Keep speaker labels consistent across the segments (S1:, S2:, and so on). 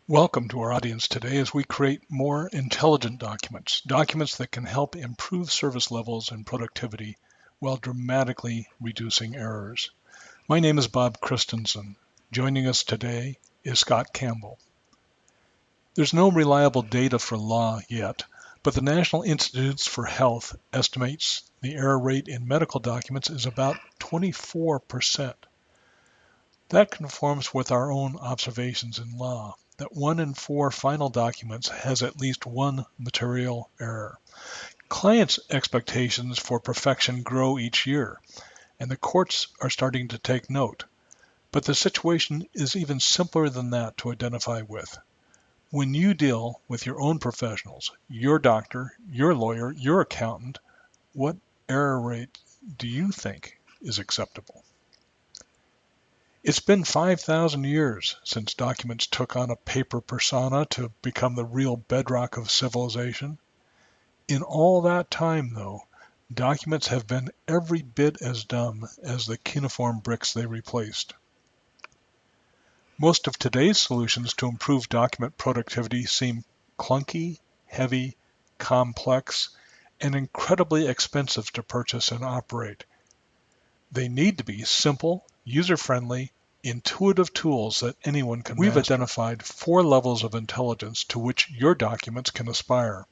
S1: Welcome to our audience today as we create more intelligent documents, documents that can help improve service levels and productivity while dramatically reducing errors. My name is Bob Christensen. Joining us today is Scott Campbell. There's no reliable data for law yet, but the National Institutes for Health estimates the error rate in medical documents is about 24%. That conforms with our own observations in law, that 1 in 4 final documents has at least one material error. Clients' expectations for perfection grow each year, and the courts are starting to take note. But the situation is even simpler than that to identify with. When you deal with your own professionals, your doctor, your lawyer, your accountant, what error rate do you think is acceptable? It's been 5,000 years since documents took on a paper persona to become the real bedrock of civilization. In all that time, though, documents have been every bit as dumb as the cuneiform bricks they replaced. Most of today's solutions to improve document productivity seem clunky, heavy, complex, and incredibly expensive to purchase and operate. They need to be simple, user-friendly, intuitive tools that anyone can master. We've identified 4 levels of intelligence to which your documents can aspire.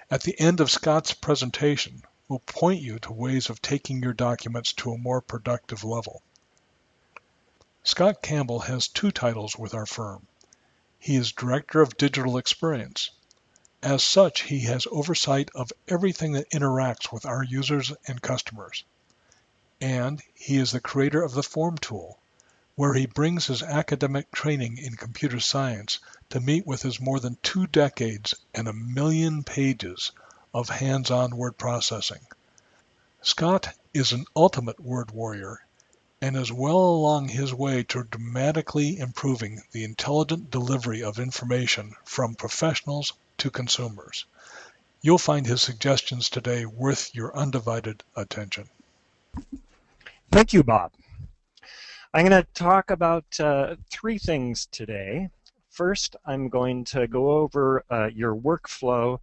S1: At the end of Scott's presentation, we'll point you to ways of taking your documents to a more productive level. Scott Campbell has 2 titles with our firm. He is Director of Digital Experience. As such, he has oversight of everything that interacts with our users and customers. And he is the creator of TheFormTool, where he brings his academic training in computer science to meet with his more than 2 decades and 1 million pages of hands-on word processing. Scott is an ultimate word warrior and is well along his way to dramatically improving the intelligent delivery of information from professionals to consumers. You'll find his suggestions today worth your undivided attention.
S2: Thank you, Bob. I'm going to talk about 3 things today. First, I'm going to go over your workflow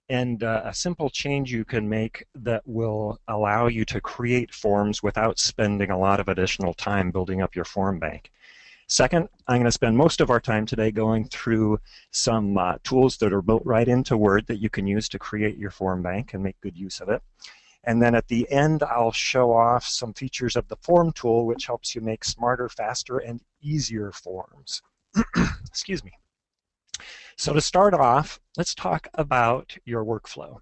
S2: and a simple change you can make that will allow you to create forms without spending a lot of additional time building up your form bank. Second, I'm going to spend most of our time today going through some tools that are built right into Word that you can use to create your form bank and make good use of it. And then at the end, I'll show off some features of the Form Tool, which helps you make smarter, faster, and easier forms. Excuse me. So to start off, let's talk about your workflow.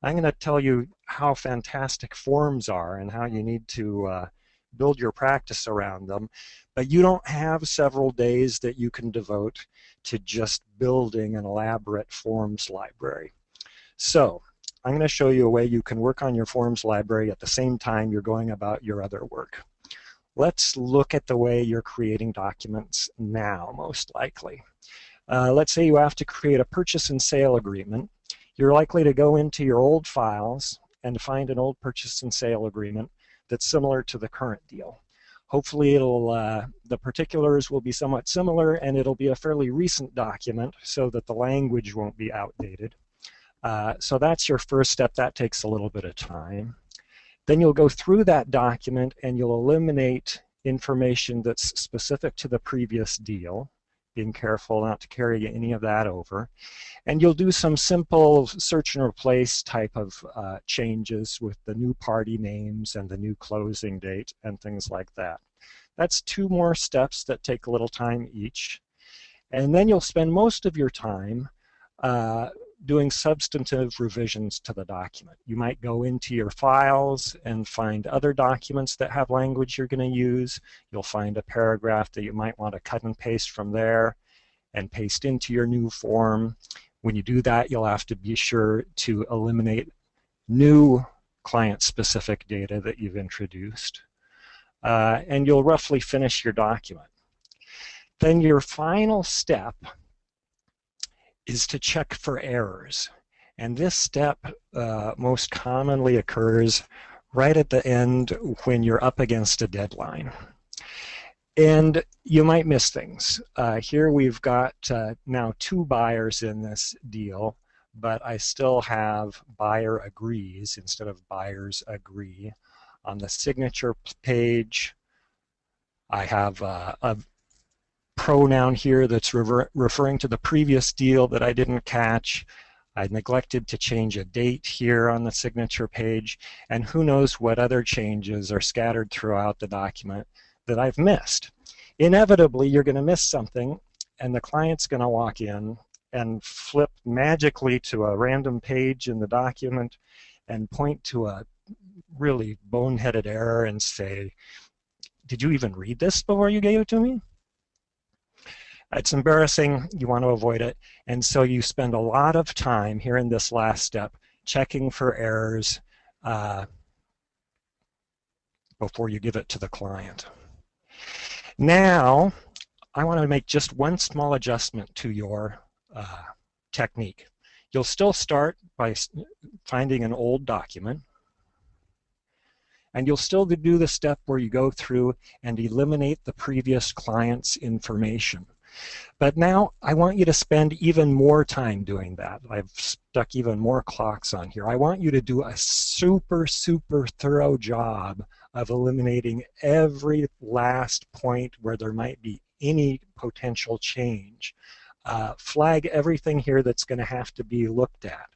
S2: I'm going to tell you how fantastic forms are and how you need to build your practice around them. But you don't have several days that you can devote to just building an elaborate forms library. So I'm going to show you a way you can work on your forms library at the same time you're going about your other work. Let's look at the way you're creating documents now, most likely. Let's say you have to create a purchase and sale agreement. You're likely to go into your old files and find an old purchase and sale agreement that's similar to the current deal. Hopefully the particulars will be somewhat similar and it'll be a fairly recent document so that the language won't be outdated. So that's your first step. That takes a little bit of time. Then you'll go through that document and you'll eliminate information that's specific to the previous deal, being careful not to carry any of that over. And you'll do some simple search and replace type of changes with the new party names and the new closing date and things like that. That's 2 more steps that take a little time each. And then you'll spend most of your time doing substantive revisions to the document. You might go into your files and find other documents that have language you're going to use. You'll find a paragraph that you might want to cut and paste from there and paste into your new form. When you do that, you'll have to be sure to eliminate new client-specific data that you've introduced. And you'll roughly finish your document. Then your final step is to check for errors. And this step most commonly occurs right at the end when you're up against a deadline. And you might miss things. Here we've got now 2 buyers in this deal, but I still have buyer agrees instead of buyers agree. On the signature page, I have a pronoun here that's referring to the previous deal that I didn't catch. I neglected to change a date here on the signature page, and who knows what other changes are scattered throughout the document that I've missed. Inevitably, you're going to miss something, and the client's going to walk in and flip magically to a random page in the document and point to a really boneheaded error and say, "Did you even read this before you gave it to me?" It's embarrassing. You want to avoid it. And so you spend a lot of time here in this last step checking for errors before you give it to the client. Now, I want to make just one small adjustment to your technique. You'll still start by finding an old document, and you'll still do the step where you go through and eliminate the previous client's information. But now I want you to spend even more time doing that. I've stuck even more clocks on here. I want you to do a super thorough job of eliminating every last point where there might be any potential change. Flag everything here that's going to have to be looked at.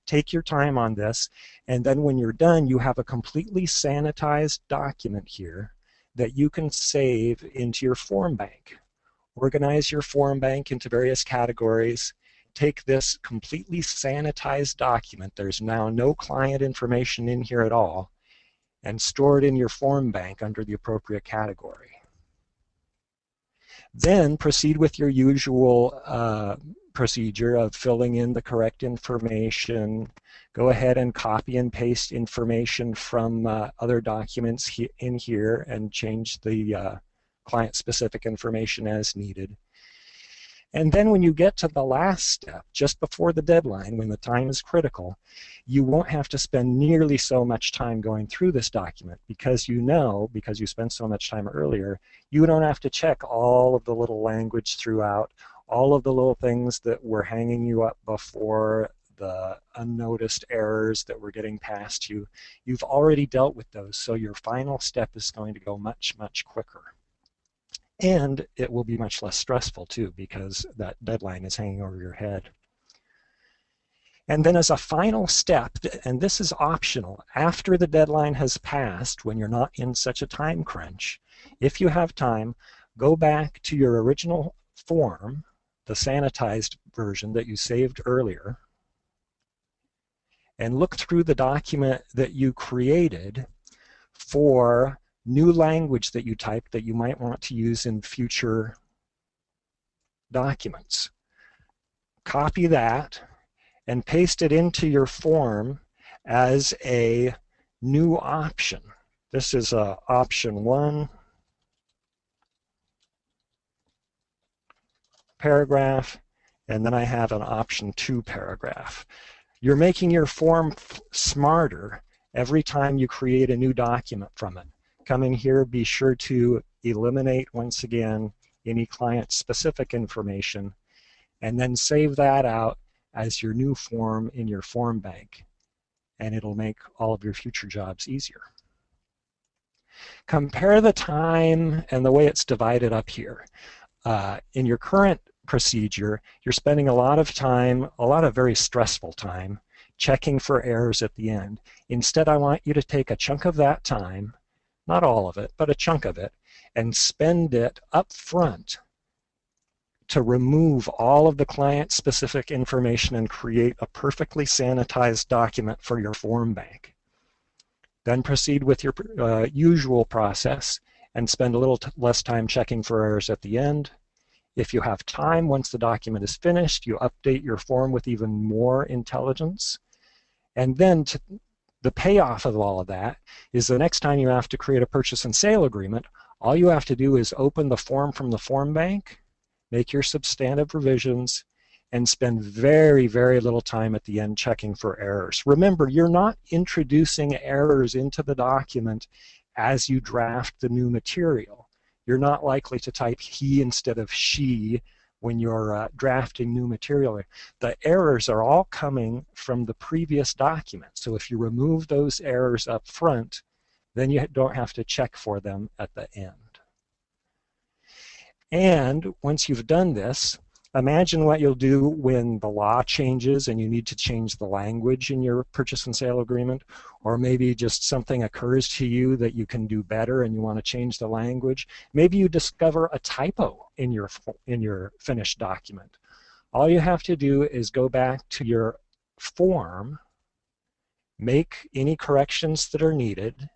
S2: Take your time on this, and then when you're done, you have a completely sanitized document here that you can save into your form bank. Organize your form bank into various categories. Take this completely sanitized document, there's now no client information in here at all, and store it in your form bank under the appropriate category. Then proceed with your usual procedure of filling in the correct information. Go ahead and copy and paste information from other documents in here and change the client-specific information as needed. And then when you get to the last step, just before the deadline, when the time is critical, you won't have to spend nearly so much time going through this document because you know, because you spent so much time earlier, you don't have to check all of the little language throughout, all of the little things that were hanging you up before, the unnoticed errors that were getting past you. You've already dealt with those, so your final step is going to go much quicker. And it will be much less stressful too because that deadline is hanging over your head. And then as a final step, and this is optional, after the deadline has passed, when you're not in such a time crunch, if you have time, go back to your original form, the sanitized version that you saved earlier, and look through the document that you created for new language that you typed that you might want to use in future documents. Copy that and paste it into your form as a new option. This is option 1, paragraph, and then I have an option 2 paragraph. You're making your form smarter every time you create a new document from it. Come in here, be sure to eliminate, once again, any client-specific information, and then save that out as your new form in your form bank, and it'll make all of your future jobs easier. Compare the time and the way it's divided up here. In your current procedure, you're spending a lot of time, a lot of very stressful time, checking for errors at the end. Instead, I want you to take a chunk of that time, not all of it, but a chunk of it, and spend it up front to remove all of the client-specific information and create a perfectly sanitized document for your form bank. Then proceed with your usual process and spend a little less time checking for errors at the end. If you have time, once the document is finished, you update your form with even more intelligence. And then the payoff of all of that is the next time you have to create a purchase and sale agreement, all you have to do is open the form from the form bank, make your substantive revisions, and spend very little time at the end checking for errors. Remember, you're not introducing errors into the document as you draft the new material. You're not likely to type he instead of she when you're drafting new material. The errors are all coming from the previous document. So if you remove those errors up front, then you don't have to check for them at the end. And once you've done this, imagine what you'll do when the law changes and you need to change the language in your purchase and sale agreement, or maybe just something occurs to you that you can do better and you want to change the language. Maybe you discover a typo in your finished document. All you have to do is go back to your form, make any corrections that are needed,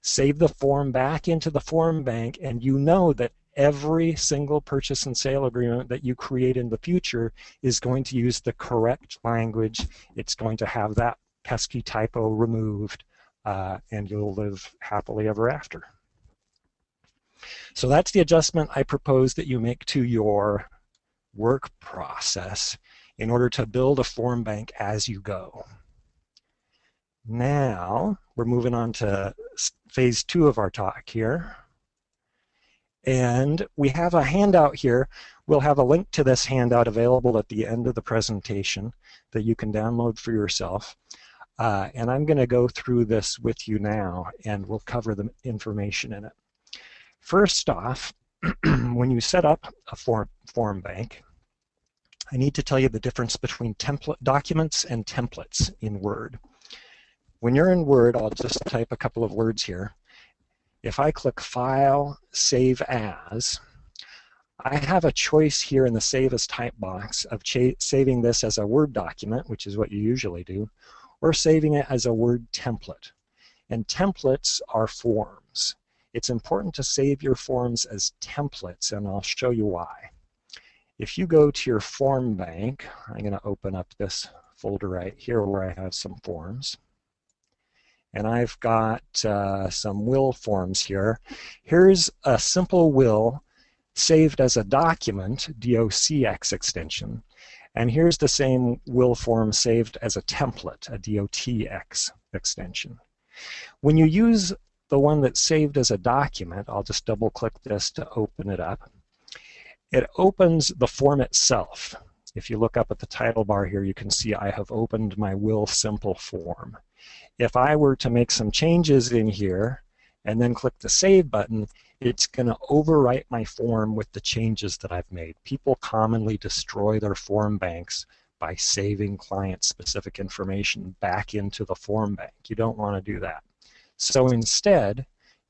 S2: save the form back into the form bank, and you know that every single purchase and sale agreement that you create in the future is going to use the correct language. It's going to have that pesky typo removed, and you'll live happily ever after. So that's the adjustment I propose that you make to your work process in order to build a form bank as you go. Now we're moving on to phase 2 of our talk here. And we have a handout here. We'll have a link to this handout available at the end of the presentation that you can download for yourself. And I'm going to go through this with you now, and we'll cover the information in it. First off, when you set up a form bank, I need to tell you the difference between documents and templates in Word. When you're in Word, I'll just type a couple of words here. If I click File, Save As, I have a choice here in the Save As type box of saving this as a Word document, which is what you usually do, or saving it as a Word template. And templates are forms. It's important to save your forms as templates, and I'll show you why. If you go to your form bank, I'm going to open up this folder right here where I have some forms. And I've got some will forms here. Here's a simple will saved as a document, DOCX extension. And here's the same will form saved as a template, a DOTX extension. When you use the one that's saved as a document, I'll just double click this to open it up. It opens the form itself. If you look up at the title bar here, you can see I have opened my will simple form. If I were to make some changes in here and then click the Save button, it's going to overwrite my form with the changes that I've made. People commonly destroy their form banks by saving client-specific information back into the form bank. You don't want to do that. So instead,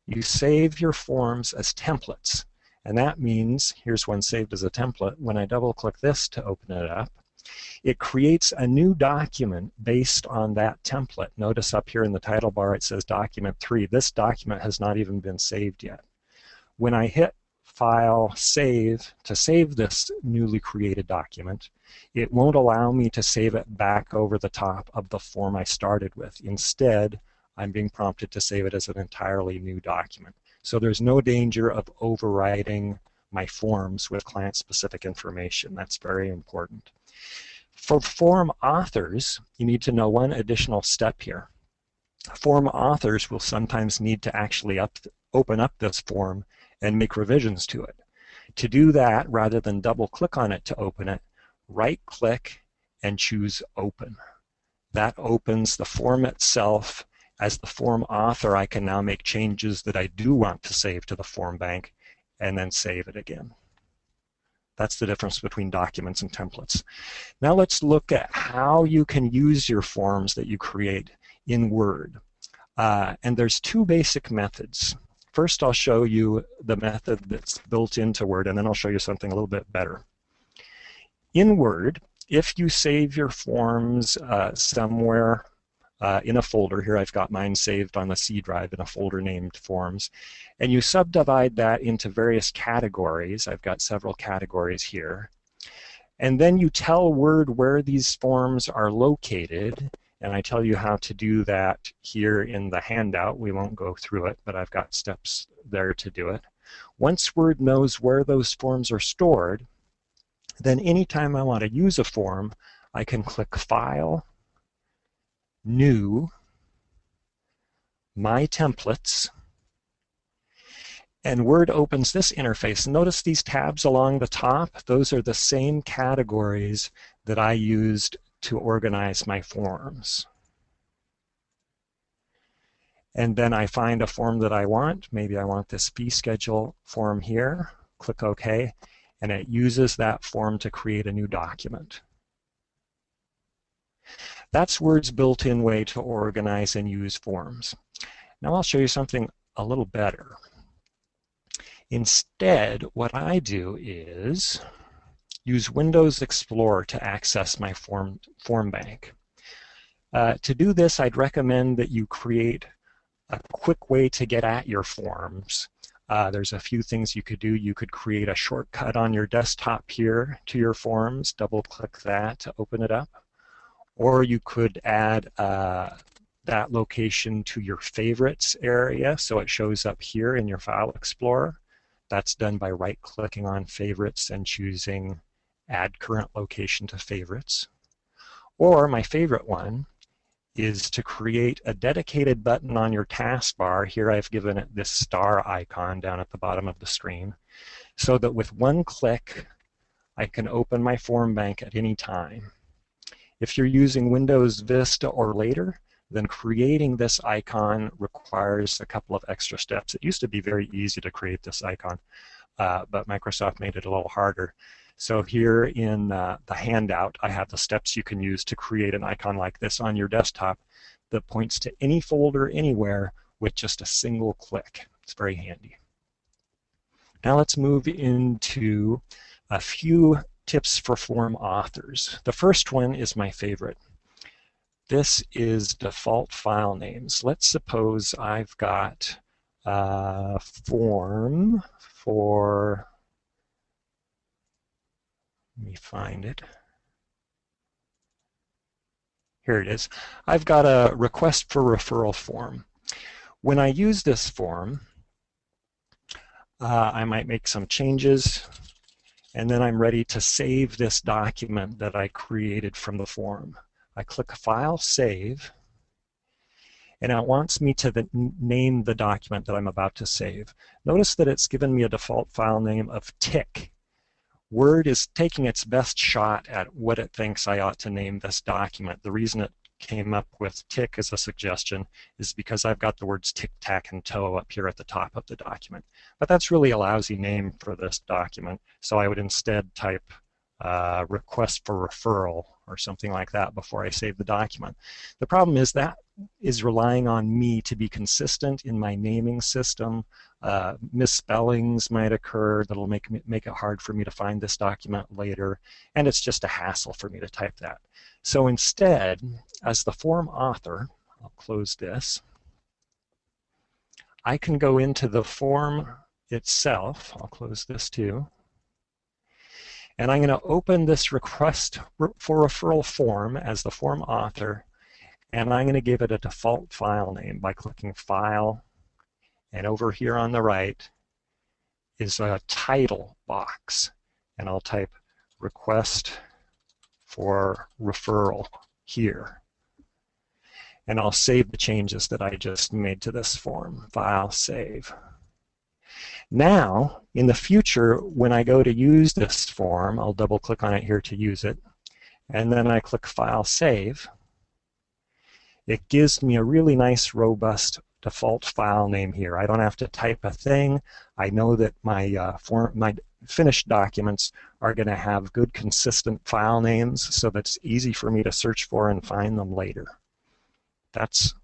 S2: you save your forms as templates. And that means, here's one saved as a template. When I double-click this to open it up, it creates a new document based on that template. Notice up here in the title bar it says document 3. This document has not even been saved yet. When I hit File, Save to save this newly created document, it won't allow me to save it back over the top of the form I started with. Instead, I'm being prompted to save it as an entirely new document. So there's no danger of overwriting my forms with client-specific information. That's very important. For form authors, you need to know one additional step here. Form authors will sometimes need to actually open up this form and make revisions to it. To do that, rather than double-click on it to open it, right-click and choose Open. That opens the form itself. As the form author, I can now make changes that I do want to save to the form bank and then save it again. That's the difference between documents and templates. Now let's look at how you can use your forms that you create in Word. And there's two basic methods. First, I'll show you the method that's built into Word, and then I'll show you something a little bit better. In Word, if you save your forms somewhere in a folder, here I've got mine saved on the C drive in a folder named Forms, and you subdivide that into various categories. I've got several categories here. And then you tell Word where these forms are located, and I tell you how to do that here in the handout. We won't go through it, but I've got steps there to do it. Once Word knows where those forms are stored, then anytime I want to use a form, I can click File, New, My Templates, And Word opens this interface. Notice these tabs along the top. Those are the same categories that I used to organize my forms. And then I find a form that I want. Maybe I want this fee schedule form here. Click OK, and it uses that form to create a new document. That's Word's built-in way to organize and use forms. Now I'll show you something a little better. Instead, what I do is use Windows Explorer to access my form bank. To do this, I'd recommend that you create a quick way to get at your forms. There's a few things you could do. You could create a shortcut on your desktop here to your forms, double-click that to open it up. Or you could add that location to your favorites area so it shows up here in your File Explorer. That's done by right-clicking on Favorites and choosing Add Current Location to Favorites. Or my favorite one is to create a dedicated button on your taskbar. Here I've given it this star icon down at the bottom of the screen, so that with one click I can open my form bank at any time. If you're using Windows Vista or later, then creating this icon requires a couple of extra steps. It used to be very easy to create this icon, but Microsoft made it a little harder. So here in the handout, I have the steps you can use to create an icon like this on your desktop that points to any folder anywhere with just a single click. It's very handy. Now let's move into a few tips for form authors. The first one is my favorite. This is default file names. Let's suppose I've got a form for, let me find it. Here it is. I've got a request for referral form. When I use this form, I might make some changes, and then I'm ready to save this document that I created from the form. I click File, Save, and it wants me to name the document that I'm about to save. Notice that it's given me a default file name of tick. Word is taking its best shot at what it thinks I ought to name this document. The reason it came up with tick as a suggestion is because I've got the words tick, tack, and toe up here at the top of the document. But that's really a lousy name for this document, so I would instead type request for referral or something like that before I save the document. The problem is that is relying on me to be consistent in my naming system. Misspellings might occur that'll make it hard for me to find this document later, and it's just a hassle for me to type that. So instead, as the form author, I'll close this, I can go into the form itself. I'll close this too. And I'm going to open this request for referral form as the form author, and I'm going to give it a default file name by clicking File, and over here on the right is a title box, and I'll type request for referral here. And I'll save the changes that I just made to this form. File, Save. Now, in the future, when I go to use this form, I'll double-click on it here to use it, and then I click File, Save. It gives me a really nice, robust default file name here. I don't have to type a thing. I know that my finished documents are going to have good, consistent file names, so that's easy for me to search for and find them later. That's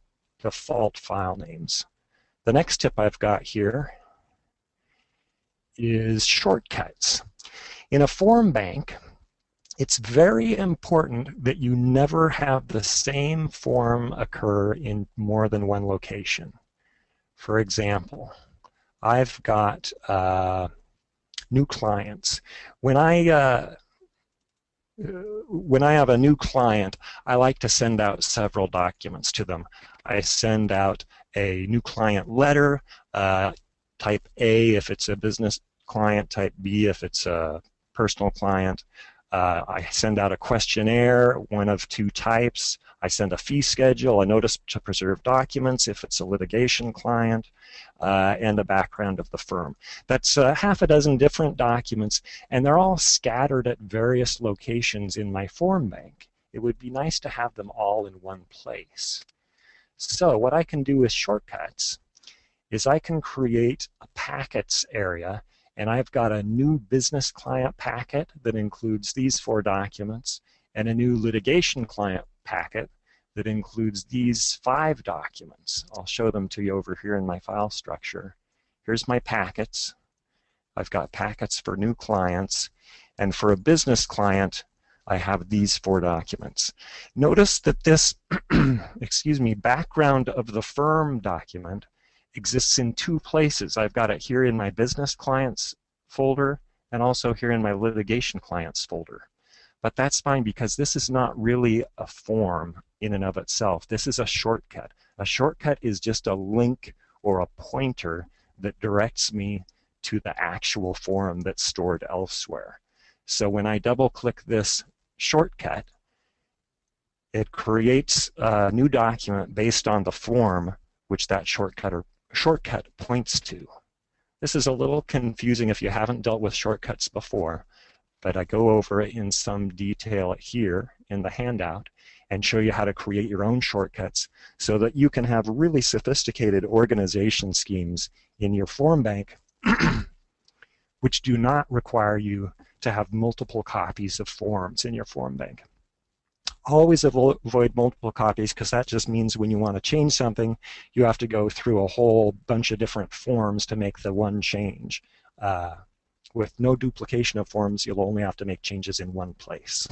S2: default file names. The next tip I've got here is shortcuts. In a form bank, it's very important that you never have the same form occur in more than one location. For example, I've got new clients. When I have a new client, I like to send out several documents to them. I send out a new client letter, type A if it's a business client, type B if it's a personal client. I send out a questionnaire, one of two types. I send a fee schedule, a notice to preserve documents if it's a litigation client, and the background of the firm. That's half a dozen different documents, and they're all scattered at various locations in my form bank. It would be nice to have them all in one place. So what I can do with shortcuts is I can create a packets area, and I've got a new business client packet that includes these 4 documents, and a new litigation client packet that includes these 5 documents. I'll show them to you over here in my file structure. Here's my packets. I've got packets for new clients, and for a business client, I have these 4 documents. Notice that this excuse me, background of the firm document exists in 2 places. I've got it here in my business clients folder and also here in my litigation clients folder. But that's fine because this is not really a form in and of itself. This is a shortcut. A shortcut is just a link or a pointer that directs me to the actual form that's stored elsewhere. So when I double click this shortcut, it creates a new document based on the form which that shortcut points to. This is a little confusing if you haven't dealt with shortcuts before, but I go over it in some detail here in the handout and show you how to create your own shortcuts so that you can have really sophisticated organization schemes in your form bank which do not require you to have multiple copies of forms in your form bank. Always avoid multiple copies because that just means when you want to change something, you have to go through a whole bunch of different forms to make the one change. With no duplication of forms, you'll only have to make changes in one place.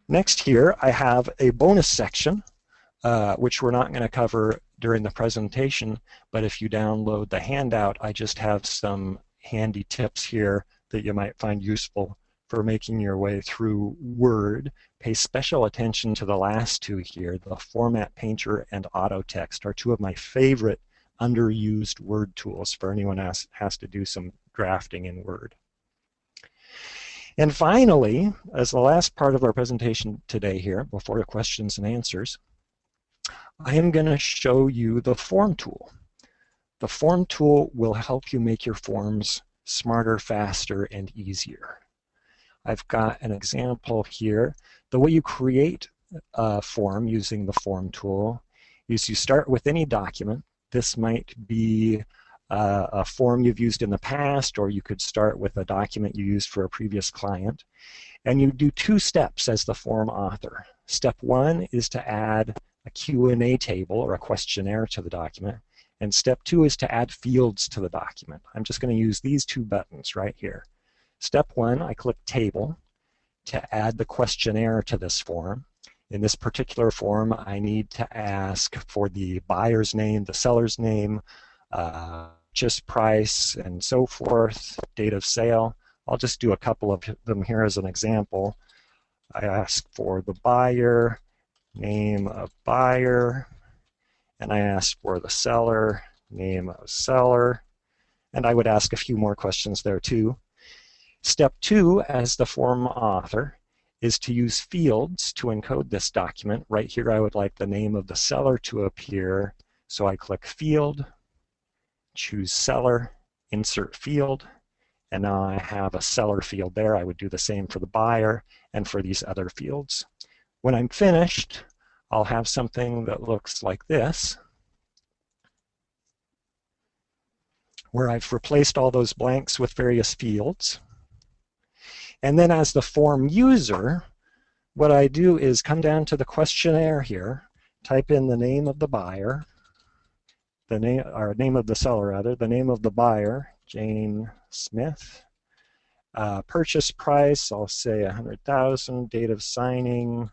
S2: Next here, I have a bonus section, which we're not going to cover during the presentation, but if you download the handout, I just have some handy tips here that you might find useful for making your way through Word. Pay special attention to the last 2 here. The Format Painter and Auto Text are 2 of my favorite underused Word tools for anyone who has to do some drafting in Word. And finally, as the last part of our presentation today here, before the questions and answers, I am going to show you the Form Tool. The Form Tool will help you make your forms smarter, faster, and easier. I've got an example here. The way you create a form using the Form Tool is you start with any document. This might be a form you've used in the past, or you could start with a document you used for a previous client. And you do 2 steps as the form author. Step 1 is to add a Q&A table or a questionnaire to the document. And step 2 is to add fields to the document. I'm just going to use these 2 buttons right here. Step 1, I click Table to add the questionnaire to this form. In this particular form, I need to ask for the buyer's name, the seller's name, purchase price, and so forth, date of sale. I'll just do a couple of them here as an example. I ask for the buyer, name of buyer, and I ask for the seller, name of seller, and I would ask a few more questions there too. Step 2, as the form author, is to use fields to encode this document. Right here I would like the name of the seller to appear, so I click Field, choose Seller, Insert Field, and now I have a seller field there. I would do the same for the buyer and for these other fields. When I'm finished, I'll have something that looks like this, where I've replaced all those blanks with various fields. And then as the form user, what I do is come down to the questionnaire here, type in the name of the buyer, the name, or name of the seller rather, the name of the buyer, Jane Smith, purchase price, I'll say $100,000, date of signing,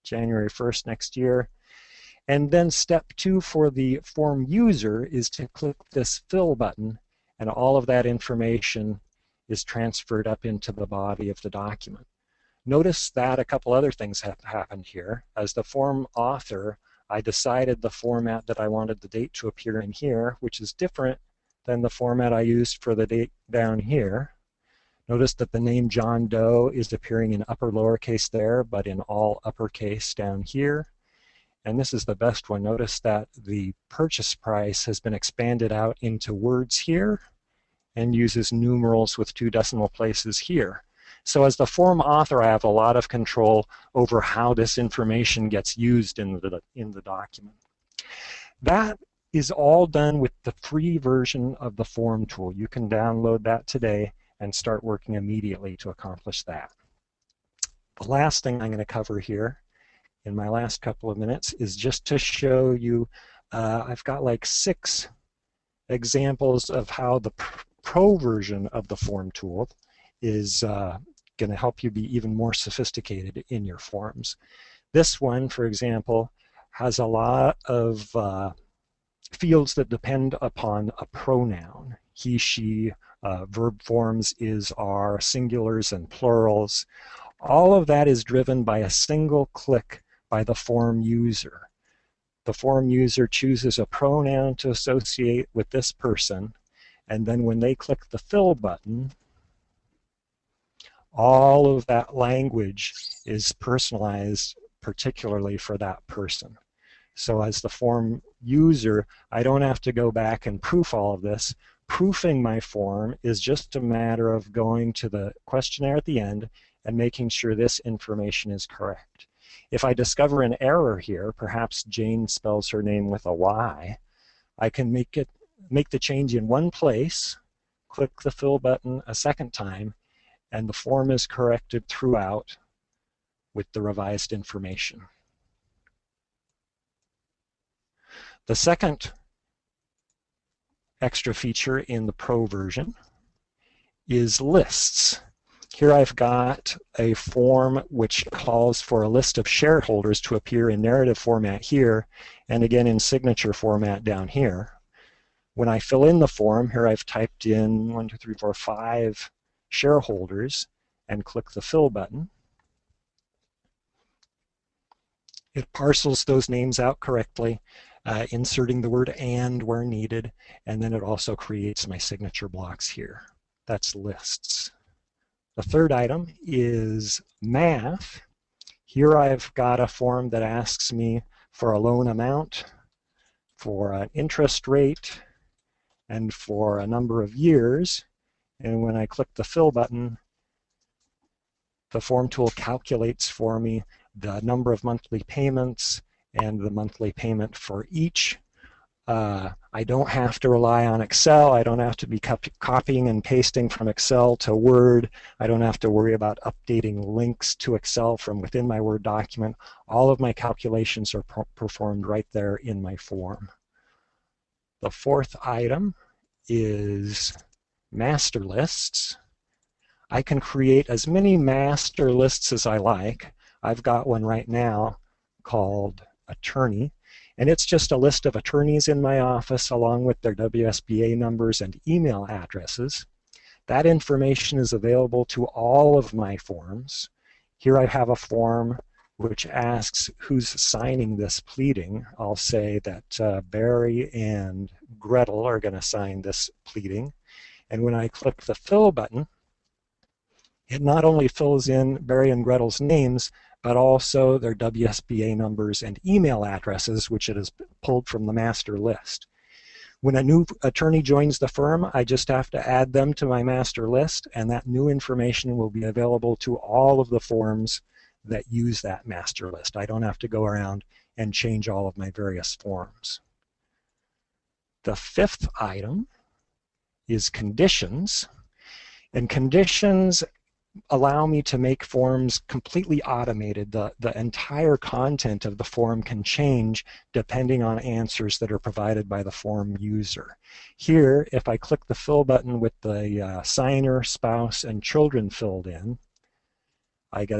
S2: January 1st next year. And then step 2 for the form user is to click this fill button, and all of that information is transferred up into the body of the document. Notice that a couple other things have happened here. As the form author, I decided the format that I wanted the date to appear in here, which is different than the format I used for the date down here. Notice that the name John Doe is appearing in upper lowercase there, but in all uppercase down here. And this is the best one. Notice that the purchase price has been expanded out into words here and uses numerals with 2 decimal places here. So as the form author, I have a lot of control over how this information gets used in the document. That is all done with the free version of the Form tool. You can download that today and start working immediately to accomplish that. The last thing I'm going to cover here in my last couple of minutes is just to show you, I've got like 6 examples of how the pro version of the Form tool is going to help you be even more sophisticated in your forms. This one, for example, has a lot of fields that depend upon a pronoun. He, she, verb forms is, are, singulars and plurals. All of that is driven by a single click by the form user. The form user chooses a pronoun to associate with this person, and then when they click the fill button, all of that language is personalized particularly for that person. So as the form user, I don't have to go back and proof all of this. Proofing my form is just a matter of going to the questionnaire at the end and making sure this information is correct. If I discover an error here, perhaps Jane spells her name with a Y, I can make the change in one place, click the fill button a second time, and the form is corrected throughout with the revised information. The second extra feature in the Pro version is lists. Here I've got a form which calls for a list of shareholders to appear in narrative format here, and again in signature format down here. When I fill in the form, here I've typed in 1, 2, 3, 4, 5 shareholders and click the fill button. It parcels those names out correctly, inserting the word "and" where needed, and then it also creates my signature blocks here. That's lists. The third item is math. Here I've got a form that asks me for a loan amount, for an interest rate, and for a number of years. And when I click the fill button, the form tool calculates for me the number of monthly payments and the monthly payment for each. I don't have to rely on Excel. I don't have to be copying and pasting from Excel to Word. I don't have to worry about updating links to Excel from within my Word document. All of my calculations are performed right there in my form. The fourth item is master lists. I can create as many master lists as I like. I've got one right now called attorney, and it's just a list of attorneys in my office along with their WSBA numbers and email addresses. That information is available to all of my forms. Here I have a form which asks who's signing this pleading. I'll say that Barry and Gretel are going to sign this pleading. And when I click the fill button, it not only fills in Barry and Gretel's names, but also their WSBA numbers and email addresses, which it has pulled from the master list. When a new attorney joins the firm, I just have to add them to my master list, and that new information will be available to all of the forms that use that master list. I don't have to go around and change all of my various forms. The fifth item is conditions, and conditions allow me to make forms completely automated. The entire content of the form can change depending on answers that are provided by the form user. Here, if I click the fill button with the signer, spouse, and children filled in, I get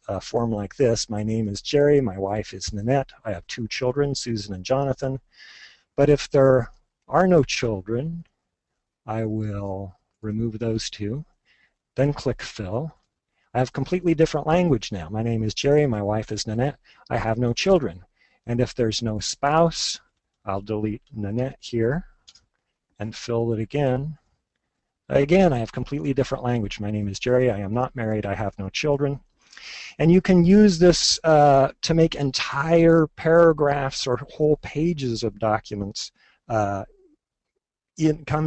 S2: a form like this. My name is Jerry, my wife is Nanette, I have 2 children, Susan and Jonathan. But if there are no children, I will remove those 2. Then click fill. I have completely different language now. My name is Jerry, my wife is Nanette, I have no children. And if there's no spouse, I'll delete Nanette here and fill it again. Again, I have completely different language. My name is Jerry. I am not married. I have no children. And you can use this to make entire paragraphs or whole pages of documents come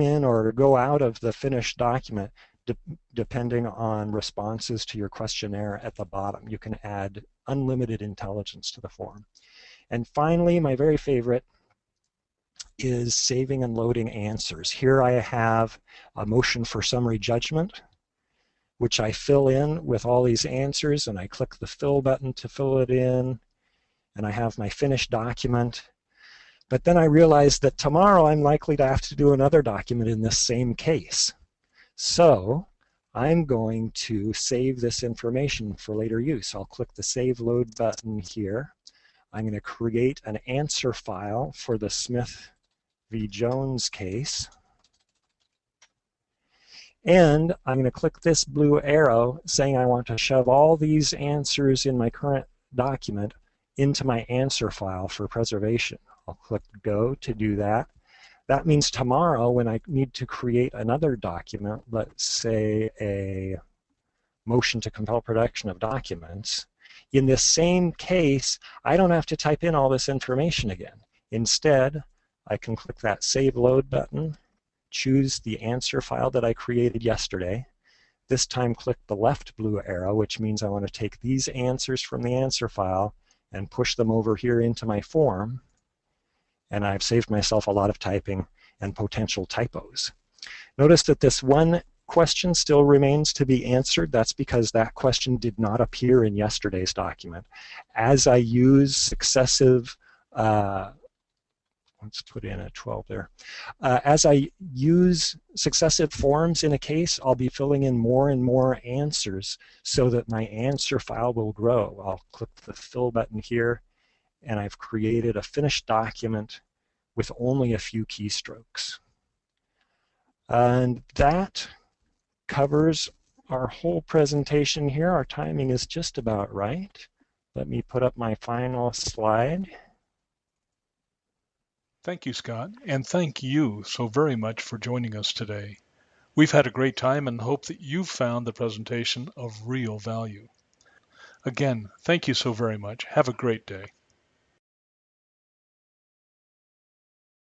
S2: in or go out of the finished document depending on responses to your questionnaire at the bottom. You can add unlimited intelligence to the form. And finally, my very favorite is saving and loading answers. Here I have a motion for summary judgment, which I fill in with all these answers, and I click the fill button to fill it in, and I have my finished document. But then I realized that tomorrow I'm likely to have to do another document in this same case. So I'm going to save this information for later use. I'll click the Save Load button here. I'm going to create an answer file for the Smith v. Jones case. And I'm going to click this blue arrow saying I want to shove all these answers in my current document into my answer file for preservation. I'll click Go to do that. That means tomorrow when I need to create another document, let's say a motion to compel production of documents, in this same case, I don't have to type in all this information again. Instead, I can click that Save Load button, choose the answer file that I created yesterday. This time click the left blue arrow, which means I want to take these answers from the answer file and push them over here into my form. And I've saved myself a lot of typing and potential typos. Notice that this one question still remains to be answered. That's because that question did not appear in yesterday's document. As I use successive let's put in a 12 there. As I use successive forms in a case, I'll be filling in more and more answers so that my answer file will grow. I'll click the fill button here, and I've created a finished document with only a few keystrokes. And that covers our whole presentation here. Our timing is just about right. Let me put up my final slide.
S1: Thank you, Scott, and thank you so very much for joining us today. We've had a great time and hope that you've found the presentation of real value. Again, thank you so very much. Have a great day.